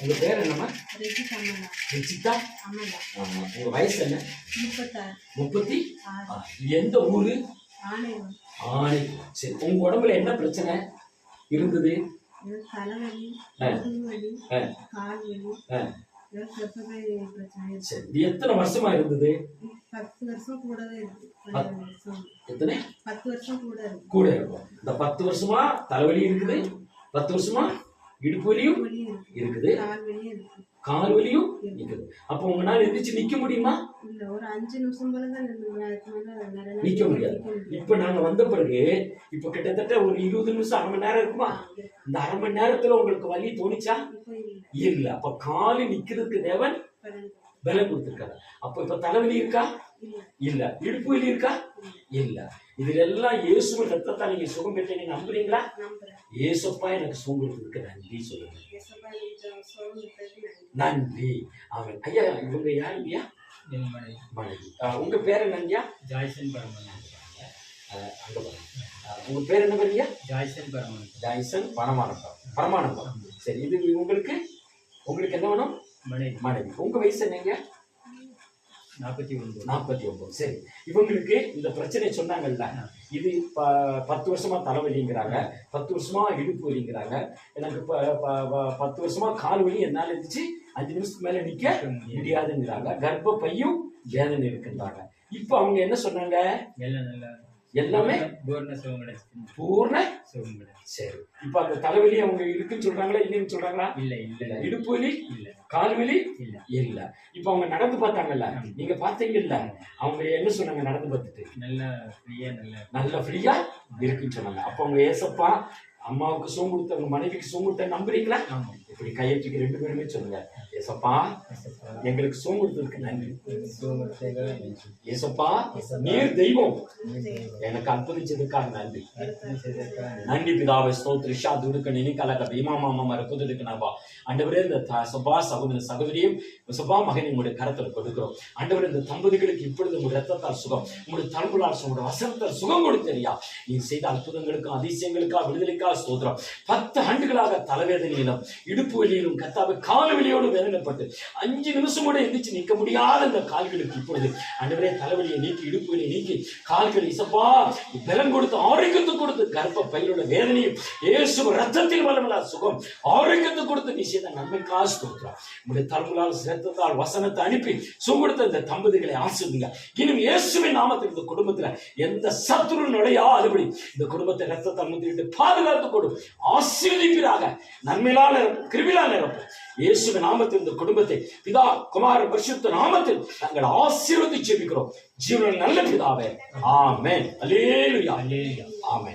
உங்க பேர் என்னம்மா? ரிச்சிதா. உங்க வயசு என்ன? 36. எந்த ஊரு? ஆனை. சரி, உங்க உடம்புல என்ன பிரச்சனை இருந்தது? சரி, எத்தனை வருஷமா இருந்தது? 10 வருஷம் கூடவே இருக்கு. எத்தனை? 10 வருஷம் கூட இருக்கும். இந்த 10 வருஷமா தலைவலி இருக்குது, 10 வருஷமா இடுப்பு வலியும் இருக்குது, கால் வலியும் இருக்குது. அப்ப உங்களால எந்திரிச்சு நிக்க முடியுமா? இல்ல, ஒரு 5 நிமிஷம் போலதான் நிக்க முடியாது. இப்ப நாங்க வந்த பிறகு இப்ப கிட்டத்தட்ட ஒரு 20 நிமிஷம், அரை மணி நேரம் இருக்குமா? இந்த அரை மணி நேரத்துல உங்களுக்கு வலி தோணிச்சா? இல்ல. அப்ப காலு நிக்கிறதுக்கு தேவன் பலம் கொடுத்திருக்காரு. அப்ப இப்ப தலைவலி இருக்கா? இல்ல. இடுப்பு வலி இருக்கா? இல்ல. இதுல எல்லாம் இயேசுவின் ரத்தத்தால் நீங்க சுகம் பெற்றீங்க, நம்புறீங்களா? இயேசுப்பா எனக்கு சுகம் கொடுத்ததுக்கு நன்றி சொல்லுங்க. நன்றி. அவன் ஐயா, இவங்க யார் ஐயா? மனைவி. உங்க பேர் என்னங்கய்யா? ஜாய்சன் பரமன். அங்க பாருங்க. உங்க பேர் என்ன பேருங்கய்யா? ஜாய்சன் பரமன். ஜாய்சன் பரமானந்தம். சரி, இது உங்களுக்கு என்ன வேணும்? மனைவி. உங்க வயசு என்னங்க? 49. சரி, இவங்களுக்கு இந்த பிரச்சனை சொன்னாங்கல்ல, இது 10 வருஷமா தலைவலிங்கிறாங்க, 10 வருஷமா இடுப்பு வலிங்கிறாங்க, எனக்கு 10 வருஷமா கால் வலி, என்னால இருந்துச்சு 5 நிமிஷத்துக்கு மேல நிக்க முடியாதுங்கிறாங்க, கர்ப்ப பையும் வேதனை இருக்குன்றாங்க. இப்ப அவங்க என்ன சொன்னாங்க? எல்லாமே பூர்ண சுகம். சரி, இப்ப அந்த தலைவலி அவங்க இருக்குன்னு சொல்றாங்களா, இல்லைன்னு சொல்றாங்களா? இல்ல. இடுப்பு வலி இல்ல, கால் வலி இல்ல. இப்ப அவங்க நடந்து பார்த்தாங்கல்ல, நீங்க பாத்தீங்கல்ல, அவங்க என்ன சொன்னாங்க? நடந்து பார்த்துட்டு நல்ல ஃப்ரீயா இருக்குன்னு சொன்னாங்க. அப்ப அவங்க ஏசப்பா அம்மாவுக்கு சுகம் கொடுத்த, உங்க மனைவிக்கு சுகம் கொடுத்த நம்புறீங்களா? இப்படி கையெழுத்துக்கு 2 பேருமே சொல்லுங்க. ஏசப்பா எங்களுக்கு சுகம் கொடுத்ததுக்கு நன்றி. ஏசப்பா நீர் தெய்வம், எனக்கு அற்புதிச்சதுக்காக நன்றி. நன்றி பிதாவை ஸ்தோத்திரம். ஷா துடுக்க நினைக்கலக பீமா மாமா ரகுதுக்கு நாபா. ஆண்டவரே, இந்த சபா சகோதரியும் சபா மகன் உங்களுடைய கரத்தில் கொடுக்கிறோம். ஆண்டவரே, இந்த தம்பதிகளுக்கு இப்பொழுது உங்களுடைய ரத்தத்தால் சுகம், உங்களுடைய தலைமுறால் உங்களுடைய வசனத்தால் சுகம் கொடுத்தறியா. நீ செய்த அற்புதங்களுக்கும் அதிசயங்களுக்கா விடுதலைக்கா ஸ்தோத்திரம். 10 ஆண்டுகளாக தலைவேதனையிலும் இடுப்பு வலியிலும் கத்தாவை கால் வலியோடு வேதனைப்பட்டு 5 நிமிஷம் கூட எந்திரிச்சு நிற்க முடியாத இந்த கால்களுக்கு இப்பொழுது ஆண்டவரே தலைவலியை நீக்கி, இடுப்பு வலியை நீக்கி, கால்களை இசப்பா பலம் கொடுத்து, ஆரோக்கியத்தை கொடுத்து, கர்ப்ப பையிலுள்ள வேதனையும் இயேசு ரத்தத்தில் வல்லமையான சுகம், ஆரோக்கியத்தை கொடுத்து நீ செய்த நன்மைக்கா ஸ்தோத்திரம். உங்களுடைய தலைமுறால் ரத்தத்தால் வசனத்தை அனுப்பி சுகம் கொடுத்த இந்த தம்பதிகளை ஆசீர்வதிங்க. இன்னும் இயேசுவின் நாமத்தில் இந்த குடும்பத்துல எந்த சத்துரு நுழையாதபடி இந்த குடும்பத்தை ரத்தத்தால் முத்திட்டு பாதுகாத்து கொடு, ஆசீர்வதிப்பீராக. நன்மையிலான கிருபையிலான நிரப்பும். இயேசுவின் நாமத்தில் இந்த குடும்பத்தை பிதா குமார பரிசுத்த நாமத்தில் நாங்கள் ஆசீர்வதித்து ஜெபிக்கிறோம். ஜீவனில் நல்ல பிதாவே, ஆமென். அல்லேலூயா. ஆமென்.